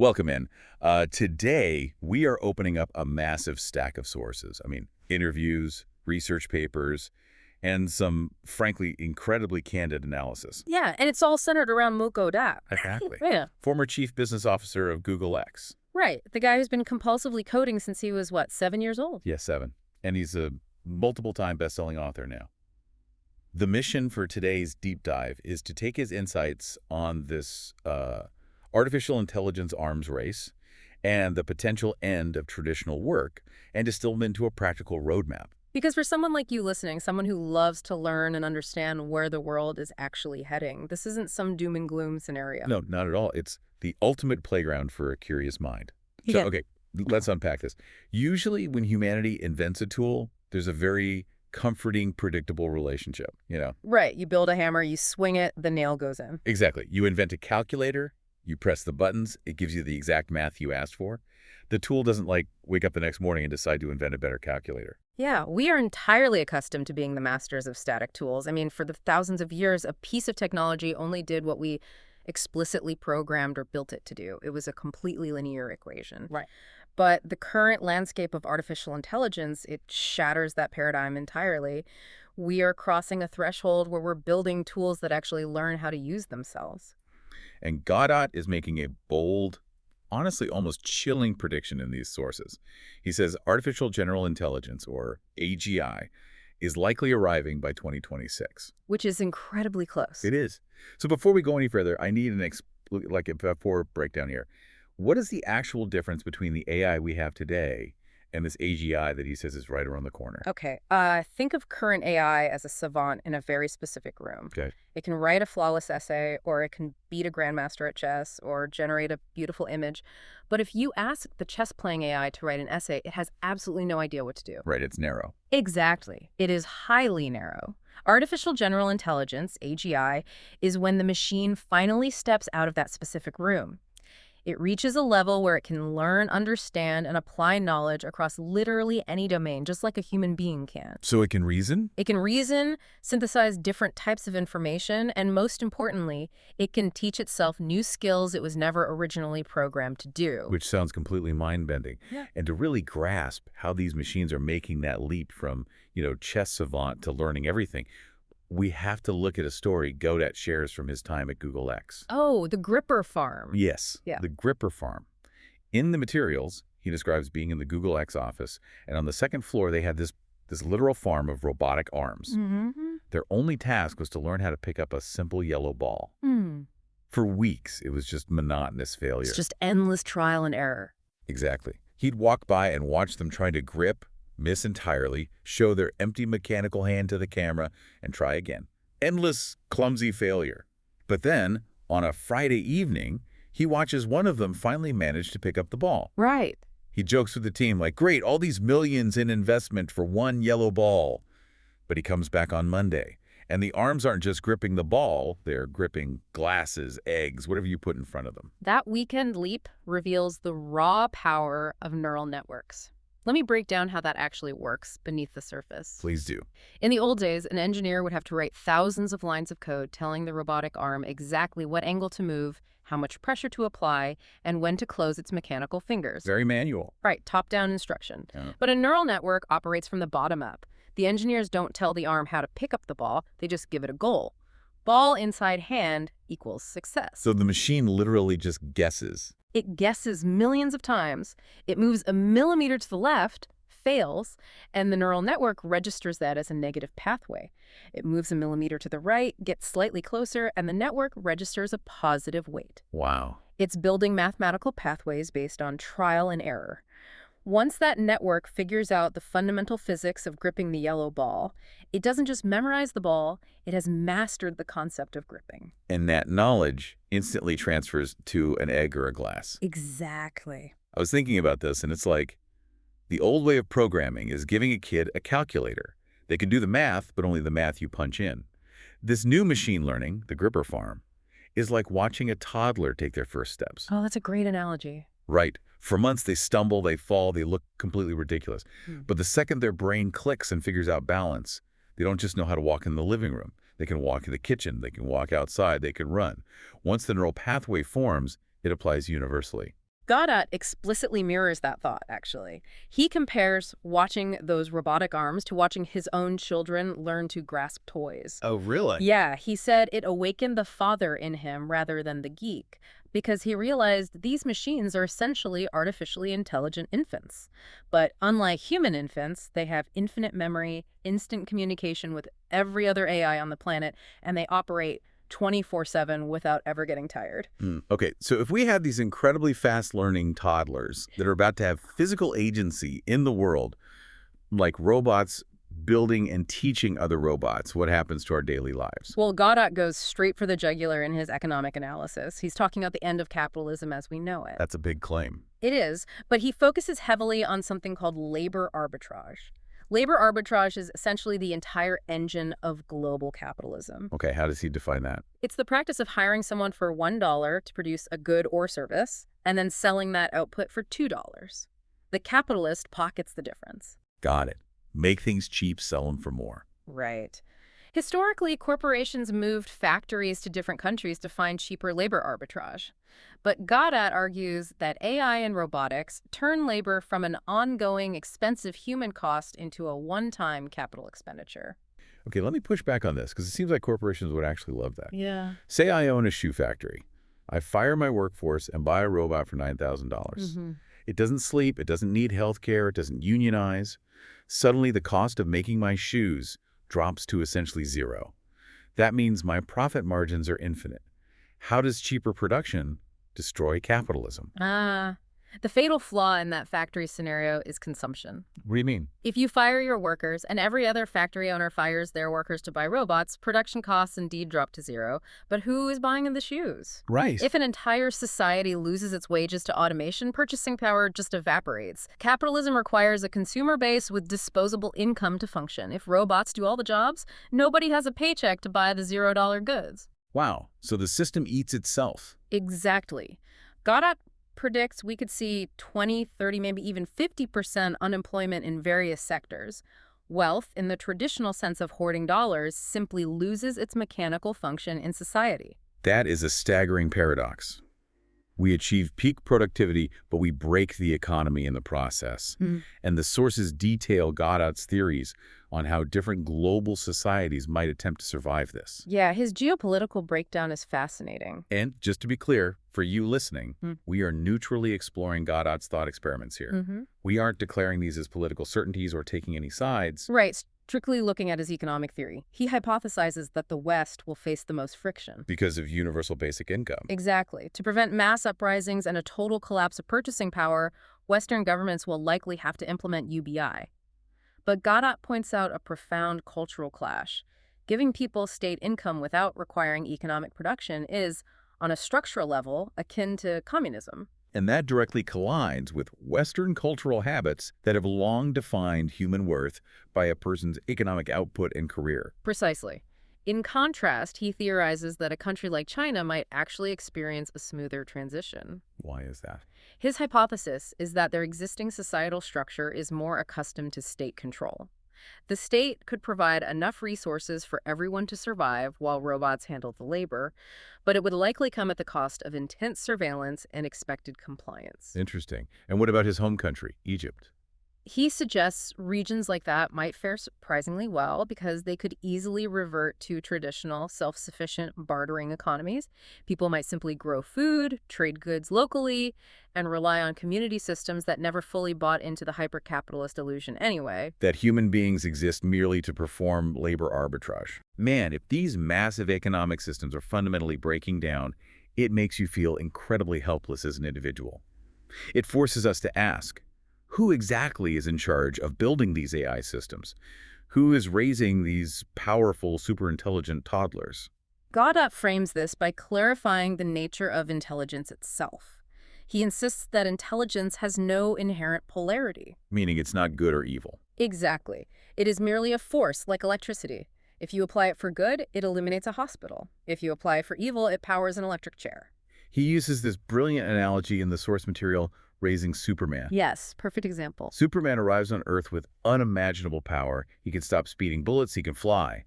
Welcome in. Today, we are opening up a massive stack of sources. I mean, interviews, research papers, and some, frankly, incredibly candid analysis. Yeah, and it's all centered around Mo Gawdat. Exactly. Yeah, Former chief business officer of Google X. right. The guy who's been compulsively coding since he was, what, 7 years old? Yes, 7. And he's a multiple-time best-selling author now. The mission for today's deep dive is to take his insights on this artificial intelligence arms race and the potential end of traditional work and distill them into a practical roadmap. Because for someone like you listening, someone who loves to learn and understand where the world is actually heading, this isn't some doom and gloom scenario. No, not at all. It's the ultimate playground for a curious mind. So, Yeah. okay, let's unpack this. Usually when humanity invents a tool, there's a very comforting, predictable relationship, Right. You build a hammer, you swing it, the nail goes in. Exactly. You invent a calculator, you press the buttons, it gives you the exact math you asked for. The tool doesn't, wake up the next morning and decide to invent a better calculator. Yeah, we are entirely accustomed to being the masters of static tools. I mean, for the thousands of years, a piece of technology only did what we explicitly programmed or built it to do. It was a completely linear equation. Right. But the current landscape of artificial intelligence, it shatters that paradigm entirely. We are crossing a threshold where we're building tools that actually learn how to use themselves. And Gawdat is making a bold, honestly almost chilling prediction in these sources. He says artificial general intelligence, or AGI, is likely arriving by 2026. Which is incredibly close. It is. So before we go any further, I need a breakdown here. What is the actual difference between the AI we have today and this AGI that he says is right around the corner? Okay, think of current AI as a savant in a very specific room. Okay. It can write a flawless essay, or it can beat a grandmaster at chess, or generate a beautiful image. But if you ask the chess-playing AI to write an essay, it has absolutely no idea what to do. Right, it's narrow. Exactly. It is highly narrow. Artificial general intelligence, AGI, is when the machine finally steps out of that specific room. It reaches a level where it can learn, understand, and apply knowledge across literally any domain, just like a human being can. So it can reason? It can reason, synthesize different types of information, and most importantly, it can teach itself new skills it was never originally programmed to do. Which sounds completely mind-bending. Yeah. And to really grasp how these machines are making that leap from, chess savant to learning everything, we have to look at a story Gawdat shares from his time at Google X. Oh, the Gripper farm. Yes, Yeah. the Gripper farm. In the materials, he describes being in the Google X office, and on the second floor they had this literal farm of robotic arms. Mm-hmm. Their only task was to learn how to pick up a simple yellow ball. Hmm. For weeks, it was just monotonous failure. It's just endless trial and error. Exactly. He'd walk by and watch them try to grip, miss entirely, show their empty mechanical hand to the camera, and try again. Endless, clumsy failure. But then, on a Friday evening, he watches one of them finally manage to pick up the ball. Right. He jokes with the team like, great, all these millions in investment for one yellow ball. But he comes back on Monday, and the arms aren't just gripping the ball, they're gripping glasses, eggs, whatever you put in front of them. That weekend leap reveals the raw power of neural networks. Let me break down how that actually works beneath the surface. Please do. In the old days, an engineer would have to write thousands of lines of code telling the robotic arm exactly what angle to move, how much pressure to apply, and when to close its mechanical fingers. Very manual. Right, top-down instruction. Yeah. But a neural network operates from the bottom up. The engineers don't tell the arm how to pick up the ball, they just give it a goal. Ball inside hand equals success. So the machine literally just guesses. It guesses millions of times, it moves a millimeter to the left, fails, and the neural network registers that as a negative pathway. It moves a millimeter to the right, gets slightly closer, and the network registers a positive weight. Wow. It's building mathematical pathways based on trial and error. Once that network figures out the fundamental physics of gripping the yellow ball, it doesn't just memorize the ball, it has mastered the concept of gripping. And that knowledge instantly transfers to an egg or a glass. Exactly. I was thinking about this, and it's like the old way of programming is giving a kid a calculator. They can do the math, but only the math you punch in. This new machine learning, the Gripper farm, is like watching a toddler take their first steps. Oh, that's a great analogy. Right. For months, they stumble, they fall, they look completely ridiculous. But the second their brain clicks and figures out balance, they don't just know how to walk in the living room. They can walk in the kitchen, they can walk outside, they can run. Once the neural pathway forms, it applies universally. Gawdat explicitly mirrors that thought, actually. He compares watching those robotic arms to watching his own children learn to grasp toys. Oh, really? Yeah, he said it awakened the father in him rather than the geek, because he realized these machines are essentially artificially intelligent infants. But unlike human infants, they have infinite memory, instant communication with every other AI on the planet, and they operate 24/7 without ever getting tired. Okay, so if we have these incredibly fast-learning toddlers that are about to have physical agency in the world, like robots building and teaching other robots, what happens to our daily lives? Well, Gawdat goes straight for the jugular in his economic analysis. He's talking about the end of capitalism as we know it. That's a big claim. It is, but he focuses heavily on something called labor arbitrage. Labor arbitrage is essentially the entire engine of global capitalism. Okay, how does he define that? It's the practice of hiring someone for $1 to produce a good or service, and then selling that output for $2. The capitalist pockets the difference. Got it. Make things cheap, sell them for more. Right. Historically, corporations moved factories to different countries to find cheaper labor arbitrage. But Gawdat argues that AI and robotics turn labor from an ongoing, expensive human cost into a one-time capital expenditure. Okay, let me push back on this, because it seems like corporations would actually love that. Yeah. Say I own a shoe factory. I fire my workforce and buy a robot for $9,000. It doesn't sleep, it doesn't need health care, it doesn't unionize. Suddenly, the cost of making my shoes drops to essentially zero. That means my profit margins are infinite. How does cheaper production destroy capitalism? The fatal flaw in that factory scenario is consumption. What do you mean? If you fire your workers and every other factory owner fires their workers to buy robots, production costs indeed drop to zero. But who is buying the shoes? Right. If an entire society loses its wages to automation, purchasing power just evaporates. Capitalism requires a consumer base with disposable income to function. If robots do all the jobs, nobody has a paycheck to buy the $0 goods. Wow, so the system eats itself. Exactly. Gawdat predicts we could see 20, 30, maybe even 50% unemployment in various sectors. Wealth, in the traditional sense of hoarding dollars, simply loses its mechanical function in society. That is a staggering paradox. We achieve peak productivity, but we break the economy in the process. And the sources detail Gawdat's theories on how different global societies might attempt to survive this. Yeah, his geopolitical breakdown is fascinating. And just to be clear, for you listening, we are neutrally exploring Gawdat's thought experiments here. We aren't declaring these as political certainties or taking any sides. Right, strictly looking at his economic theory. He hypothesizes that the West will face the most friction. Because of universal basic income. Exactly. To prevent mass uprisings and a total collapse of purchasing power, Western governments will likely have to implement UBI. But Gawdat points out a profound cultural clash. Giving people state income without requiring economic production is, on a structural level, akin to communism. And that directly collides with Western cultural habits that have long defined human worth by a person's economic output and career. Precisely. In contrast, he theorizes that a country like China might actually experience a smoother transition. Why is that? His hypothesis is that their existing societal structure is more accustomed to state control. The state could provide enough resources for everyone to survive while robots handle the labor, but it would likely come at the cost of intense surveillance and expected compliance. Interesting. And what about his home country, Egypt? He suggests regions like that might fare surprisingly well because they could easily revert to traditional, self-sufficient bartering economies. People might simply grow food, trade goods locally, and rely on community systems that never fully bought into the hyper-capitalist illusion anyway. That human beings exist merely to perform labor arbitrage. Man, if these massive economic systems are fundamentally breaking down, it makes you feel incredibly helpless as an individual. It forces us to ask, who exactly is in charge of building these AI systems? Who is raising these powerful, superintelligent toddlers? Gawdat frames this by clarifying the nature of intelligence itself. He insists that intelligence has no inherent polarity. Meaning it's not good or evil. Exactly. It is merely a force, like electricity. If you apply it for good, it eliminates a hospital. If you apply it for evil, it powers an electric chair. He uses this brilliant analogy in the source material, raising Superman. Yes, perfect example. Superman arrives on Earth with unimaginable power. He can stop speeding bullets, he can fly.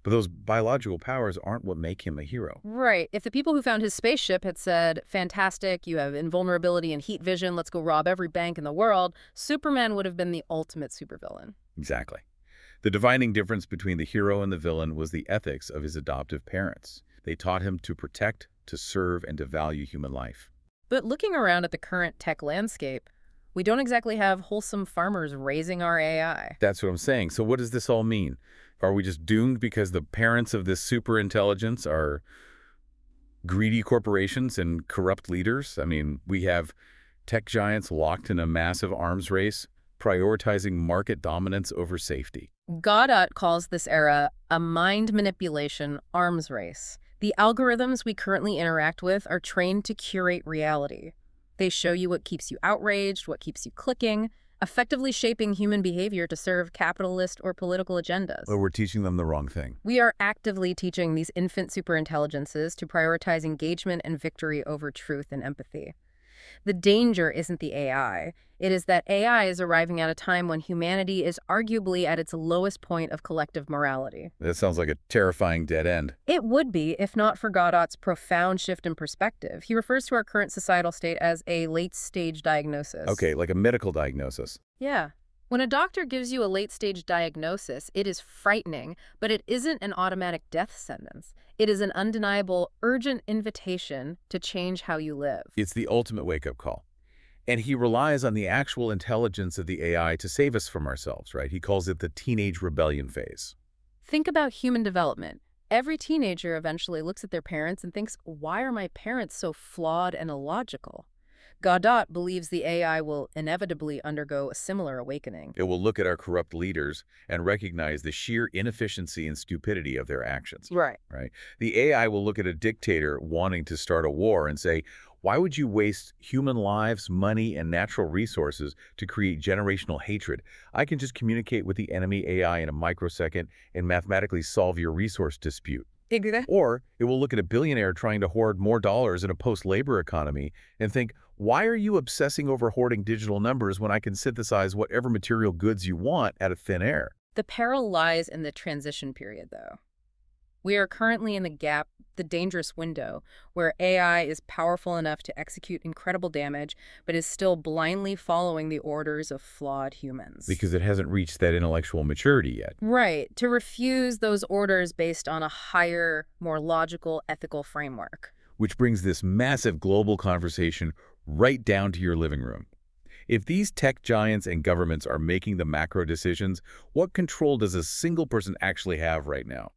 But those biological powers aren't what make him a hero. Right. If the people who found his spaceship had said, fantastic, you have invulnerability and heat vision, let's go rob every bank in the world, Superman would have been the ultimate supervillain. Exactly. The defining difference between the hero and the villain was the ethics of his adoptive parents. They taught him to protect, to serve, and to value human life. But looking around at the current tech landscape, we don't exactly have wholesome farmers raising our AI. That's what I'm saying. So what does this all mean? Are we just doomed because the parents of this super intelligence are greedy corporations and corrupt leaders? I mean, we have tech giants locked in a massive arms race, prioritizing market dominance over safety. Gawdat calls this era a mind manipulation arms race. The algorithms we currently interact with are trained to curate reality. They show you what keeps you outraged, what keeps you clicking, effectively shaping human behavior to serve capitalist or political agendas. But we're teaching them the wrong thing. We are actively teaching these infant superintelligences to prioritize engagement and victory over truth and empathy. The danger isn't the AI. It is that AI is arriving at a time when humanity is arguably at its lowest point of collective morality. That sounds like a terrifying dead end. It would be, if not for Gawdat's profound shift in perspective. He refers to our current societal state as a late-stage diagnosis. Okay, like a medical diagnosis. Yeah. When a doctor gives you a late-stage diagnosis, it is frightening, but it isn't an automatic death sentence. It is an undeniable, urgent invitation to change how you live. It's the ultimate wake-up call. And he relies on the actual intelligence of the AI to save us from ourselves, right? He calls it the teenage rebellion phase. Think about human development. Every teenager eventually looks at their parents and thinks, why are my parents so flawed and illogical? Gawdat believes the AI will inevitably undergo a similar awakening. It will look at our corrupt leaders and recognize the sheer inefficiency and stupidity of their actions. Right. The AI will look at a dictator wanting to start a war and say, why would you waste human lives, money, and natural resources to create generational hatred? I can just communicate with the enemy AI in a microsecond and mathematically solve your resource dispute. Exactly. Or it will look at a billionaire trying to hoard more dollars in a post-labor economy and think, why are you obsessing over hoarding digital numbers when I can synthesize whatever material goods you want out of thin air? The peril lies in the transition period, though. We are currently in the gap, the dangerous window, where AI is powerful enough to execute incredible damage, but is still blindly following the orders of flawed humans. Because it hasn't reached that intellectual maturity yet. Right, to refuse those orders based on a higher, more logical, ethical framework. Which brings this massive global conversation right down to your living room. If these tech giants and governments are making the macro decisions, what control does a single person actually have right now?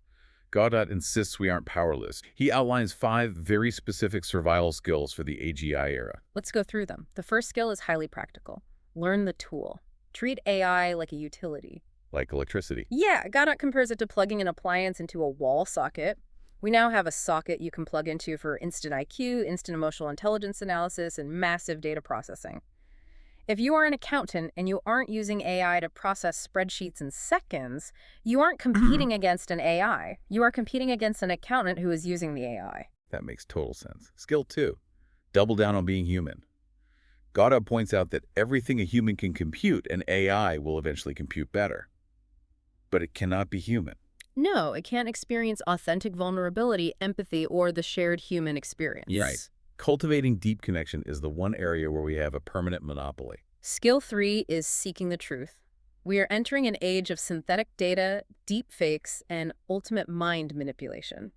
Gawdat insists we aren't powerless. He outlines 5 very specific survival skills for the AGI era. Let's go through them. The first skill is highly practical. Learn the tool. Treat AI like a utility. Like electricity. Yeah, Gawdat compares it to plugging an appliance into a wall socket. We now have a socket you can plug into for instant IQ, instant emotional intelligence analysis, and massive data processing. If you are an accountant and you aren't using AI to process spreadsheets in seconds, you aren't competing against an AI. You are competing against an accountant who is using the AI. That makes total sense. Skill 2. Double down on being human. Gawdat points out that everything a human can compute, an AI will eventually compute better. But it cannot be human. No, it can't experience authentic vulnerability, empathy, or the shared human experience. Right. Cultivating deep connection is the one area where we have a permanent monopoly. Skill 3 is seeking the truth. We are entering an age of synthetic data, deep fakes, and ultimate mind manipulation.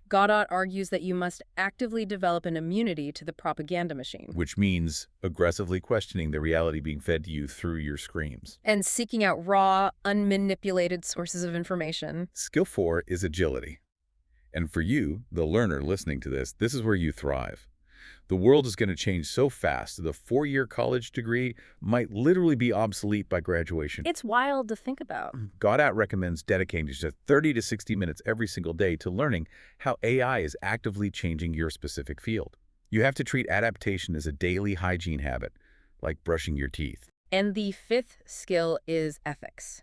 Gawdat argues that you must actively develop an immunity to the propaganda machine. Which means aggressively questioning the reality being fed to you through your screens. And seeking out raw, unmanipulated sources of information. Skill 4 is agility. And for you, the learner listening to this is where you thrive. The world is going to change so fast that a 4-year college degree might literally be obsolete by graduation. It's wild to think about. Gawdat recommends dedicating just 30 to 60 minutes every single day to learning how AI is actively changing your specific field. You have to treat adaptation as a daily hygiene habit, like brushing your teeth. And the 5th skill is ethics.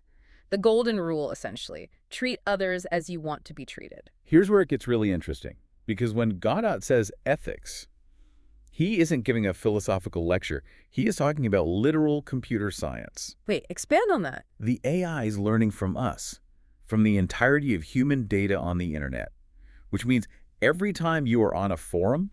The golden rule, essentially. Treat others as you want to be treated. Here's where it gets really interesting, because when Gawdat says ethics, he isn't giving a philosophical lecture. He is talking about literal computer science. Wait, expand on that. The AI is learning from us, from the entirety of human data on the internet, which means every time you are on a forum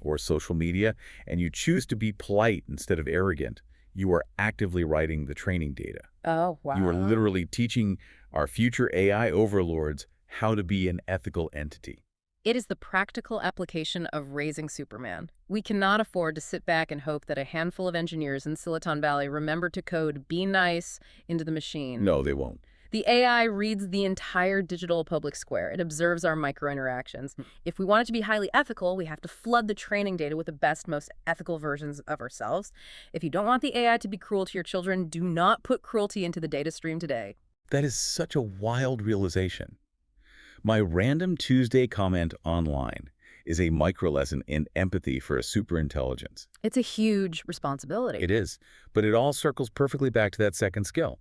or social media and you choose to be polite instead of arrogant, you are actively writing the training data. Oh, You are wow. literally teaching our future AI overlords how to be an ethical entity. It is the practical application of raising Superman. We cannot afford to sit back and hope that a handful of engineers in Silicon Valley remember to code "be nice" into the machine. No, they won't. The AI reads the entire digital public square. It observes our microinteractions. If we want it to be highly ethical, we have to flood the training data with the best, most ethical versions of ourselves. If you don't want the AI to be cruel to your children, do not put cruelty into the data stream today. That is such a wild realization. My random Tuesday comment online is a micro-lesson in empathy for a superintelligence. It's a huge responsibility. It is, but it all circles perfectly back to that second skill,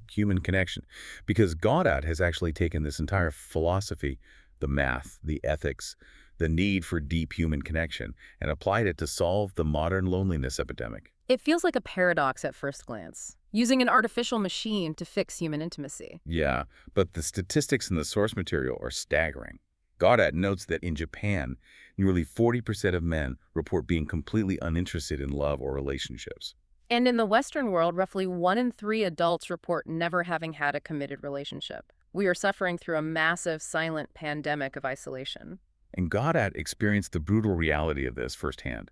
human connection, because Gawdat has actually taken this entire philosophy, the math, the ethics, the need for deep human connection, and applied it to solve the modern loneliness epidemic. It feels like a paradox at first glance, using an artificial machine to fix human intimacy. Yeah, but the statistics in the source material are staggering. Gawdat notes that in Japan, nearly 40% of men report being completely uninterested in love or relationships. And in the Western world, roughly 1 in 3 adults report never having had a committed relationship. We are suffering through a massive, silent pandemic of isolation. And Gawdat experienced the brutal reality of this firsthand.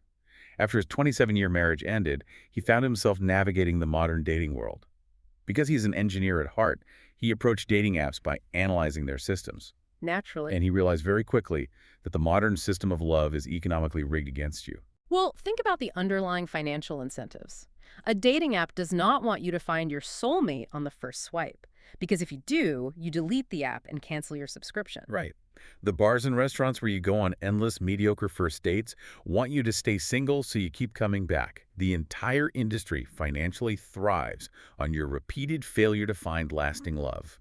After his 27-year marriage ended, he found himself navigating the modern dating world. Because he's an engineer at heart, he approached dating apps by analyzing their systems. Naturally. And he realized very quickly that the modern system of love is economically rigged against you. Well, think about the underlying financial incentives. A dating app does not want you to find your soulmate on the first swipe, because if you do, you delete the app and cancel your subscription. Right. The bars and restaurants where you go on endless, mediocre first dates want you to stay single so you keep coming back. The entire industry financially thrives on your repeated failure to find lasting love.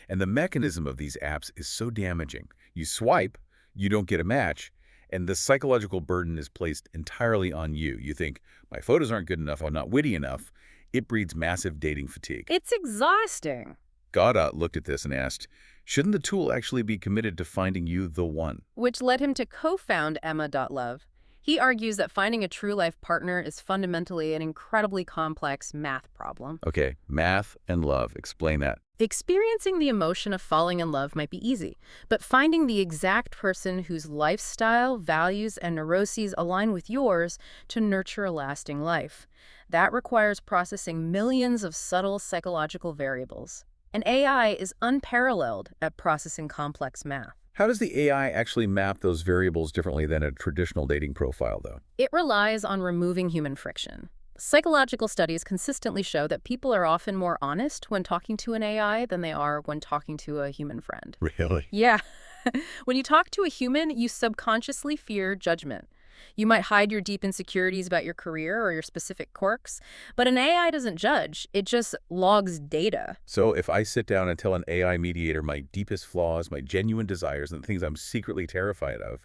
And the mechanism of these apps is so damaging. You swipe, you don't get a match, and the psychological burden is placed entirely on you. You think, my photos aren't good enough, I'm not witty enough. It breeds massive dating fatigue. It's exhausting. Gawdat looked at this and asked, shouldn't the tool actually be committed to finding you the one? Which led him to co-found Emma.love. He argues that finding a true life partner is fundamentally an incredibly complex math problem. Okay, math and love. Explain that. Experiencing the emotion of falling in love might be easy, but finding the exact person whose lifestyle, values, and neuroses align with yours to nurture a lasting life, that requires processing millions of subtle psychological variables. And AI is unparalleled at processing complex math. How does the AI actually map those variables differently than a traditional dating profile, though? It relies on removing human friction. Psychological studies consistently show that people are often more honest when talking to an AI than they are when talking to a human friend. Really? Yeah. When you talk to a human, you subconsciously fear judgment. You might hide your deep insecurities about your career or your specific quirks, but an AI doesn't judge. It just logs data. So if I sit down and tell an AI mediator my deepest flaws, my genuine desires, and the things I'm secretly terrified of,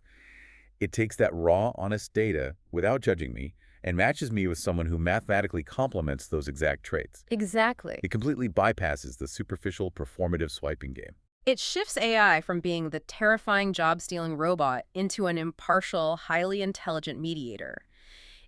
it takes that raw, honest data without judging me and matches me with someone who mathematically complements those exact traits. Exactly. It completely bypasses the superficial, performative swiping game. It shifts AI from being the terrifying job-stealing robot into an impartial, highly intelligent mediator.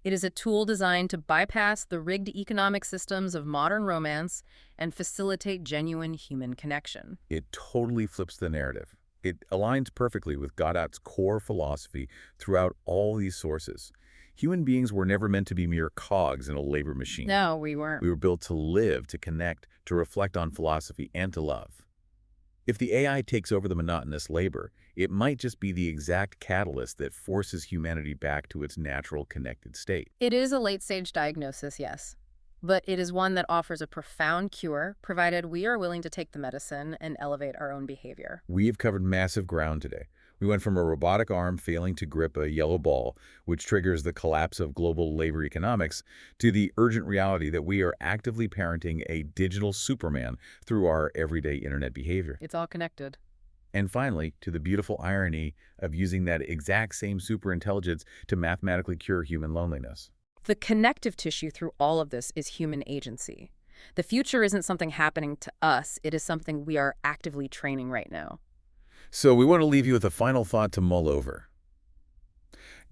It is a tool designed to bypass the rigged economic systems of modern romance and facilitate genuine human connection. It totally flips the narrative. It aligns perfectly with Gawdat's core philosophy throughout all these sources. Human beings were never meant to be mere cogs in a labor machine. No, we weren't. We were built to live, to connect, to reflect on philosophy, and to love. If the AI takes over the monotonous labor, it might just be the exact catalyst that forces humanity back to its natural connected state. It is a late-stage diagnosis, yes. But it is one that offers a profound cure, provided we are willing to take the medicine and elevate our own behavior. We've covered massive ground today. We went from a robotic arm failing to grip a yellow ball, which triggers the collapse of global labor economics, to the urgent reality that we are actively parenting a digital Superman through our everyday internet behavior. It's all connected. And finally, to the beautiful irony of using that exact same superintelligence to mathematically cure human loneliness. The connective tissue through all of this is human agency. The future isn't something happening to us. It is something we are actively training right now. So we want to leave you with a final thought to mull over.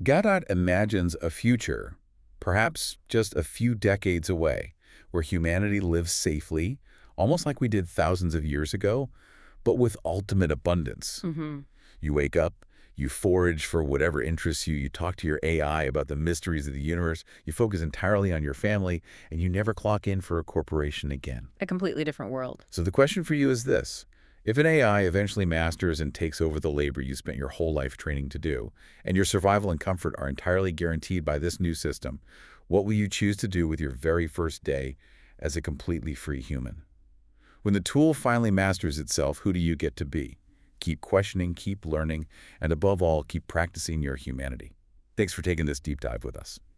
Gawdat imagines a future, perhaps just a few decades away, where humanity lives safely, almost like we did thousands of years ago, but with ultimate abundance. Hmm. You wake up, you forage for whatever interests you, you talk to your AI about the mysteries of the universe, you focus entirely on your family, and you never clock in for a corporation again. A completely different world. So the question for you is this. If an AI eventually masters and takes over the labor you spent your whole life training to do, and your survival and comfort are entirely guaranteed by this new system, what will you choose to do with your very first day as a completely free human? When the tool finally masters itself, who do you get to be? Keep questioning, keep learning, and above all, keep practicing your humanity. Thanks for taking this deep dive with us.